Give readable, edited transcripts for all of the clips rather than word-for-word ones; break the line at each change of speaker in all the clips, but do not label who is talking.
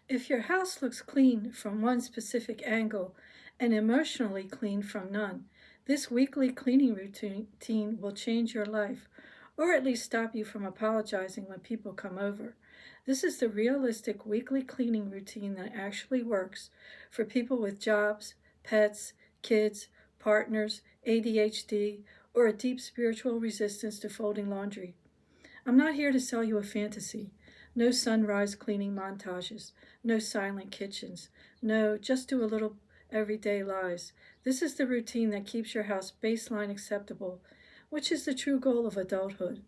If your house looks clean from one specific angle and emotionally clean from none, this weekly cleaning routine will change your life, or at least stop you from apologizing when people come over. This is the realistic weekly cleaning routine that actually works for people with jobs, pets, kids, partners, ADHD, or a deep spiritual resistance to folding laundry. I'm not here to sell you a fantasy. No sunrise cleaning montages, no silent kitchens, no just do a little everyday lies. This is the routine that keeps your house baseline acceptable, which is the true goal of adulthood.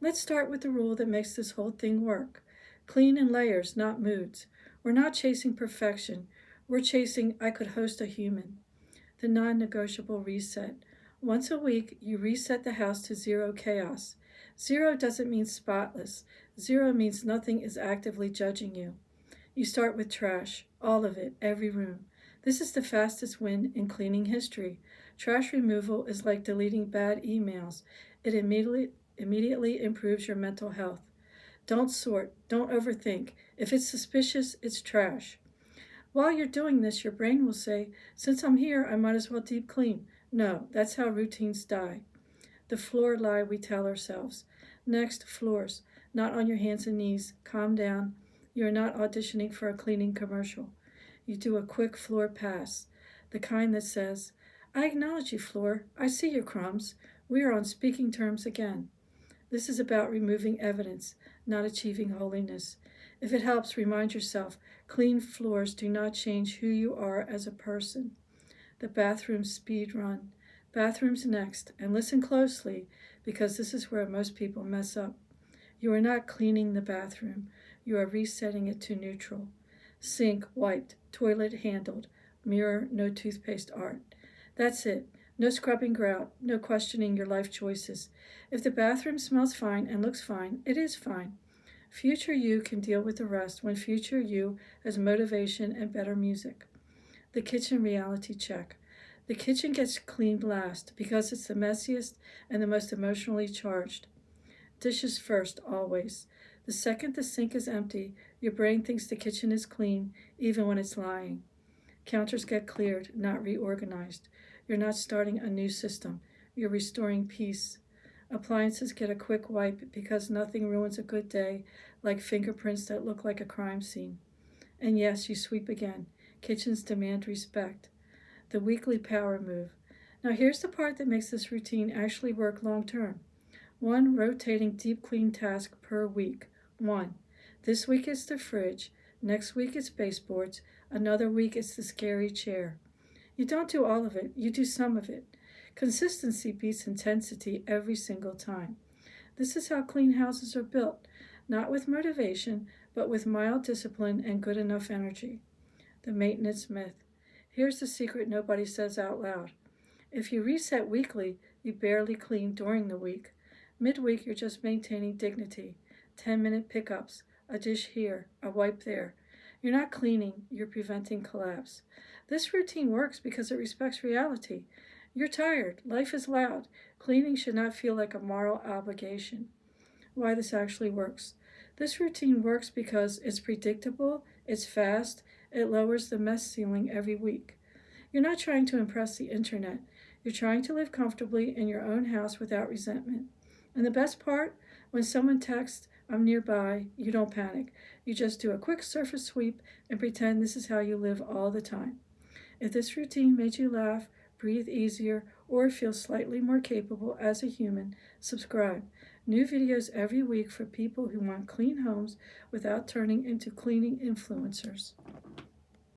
Let's start with the rule that makes this whole thing work. Clean in layers, not moods. We're not chasing perfection. We're chasing I could host a human. The non negotiable reset. Once a week, you reset the house to zero chaos. Zero doesn't mean spotless. Zero means nothing is actively judging you. You start with trash, all of it, every room. This is the fastest win in cleaning history. Trash removal is like deleting bad emails. It immediately improves your mental health. Don't sort, don't overthink. If it's suspicious, it's trash. While you're doing this, your brain will say, since I'm here, I might as well deep clean. No, that's how routines die. The floor lie we tell ourselves. Next, floors. Not on your hands and knees. Calm down. You are not auditioning for a cleaning commercial. You do a quick floor pass, the kind that says, I acknowledge you, floor. I see your crumbs. We are on speaking terms again. This is about removing evidence, not achieving holiness. If it helps, remind yourself, clean floors do not change who you are as a person. The bathroom speed run. Bathrooms next, and listen closely because this is where most people mess up. You are not cleaning the bathroom. You are resetting it to neutral. Sink wiped, toilet handled, mirror, no toothpaste art. That's it. No scrubbing grout, no questioning your life choices. If the bathroom smells fine and looks fine, it is fine. Future you can deal with the rest when future you has motivation and better music. The kitchen reality check. The kitchen gets cleaned last because it's the messiest and the most emotionally charged. Dishes first, always. The second the sink is empty, your brain thinks the kitchen is clean, even when it's lying. Counters get cleared, not reorganized. You're not starting a new system. You're restoring peace. Appliances get a quick wipe because nothing ruins a good day like fingerprints that look like a crime scene. And yes, you sweep again. Kitchens demand respect. The weekly power move. Now here's the part that makes this routine actually work long term. One rotating deep clean task per week. 1. This week it's the fridge. Next week it's baseboards. Another week it's the scary chair. You don't do all of it, you do some of it. Consistency beats intensity every single time. This is how clean houses are built, not with motivation, but with mild discipline and good enough energy. The maintenance myth. Here's the secret nobody says out loud. If you reset weekly, you barely clean during the week. Midweek, you're just maintaining dignity. 10-minute pickups, a dish here, a wipe there. You're not cleaning, you're preventing collapse. This routine works because it respects reality. You're tired, life is loud. Cleaning should not feel like a moral obligation. Why this actually works. This routine works because it's predictable, it's fast, it lowers the mess ceiling every week. You're not trying to impress the internet. You're trying to live comfortably in your own house without resentment. And the best part, when someone texts, I'm nearby, you don't panic. You just do a quick surface sweep and pretend this is how you live all the time. If this routine made you laugh, breathe easier, or feel slightly more capable as a human, subscribe. New videos every week for people who want clean homes without turning into cleaning influencers.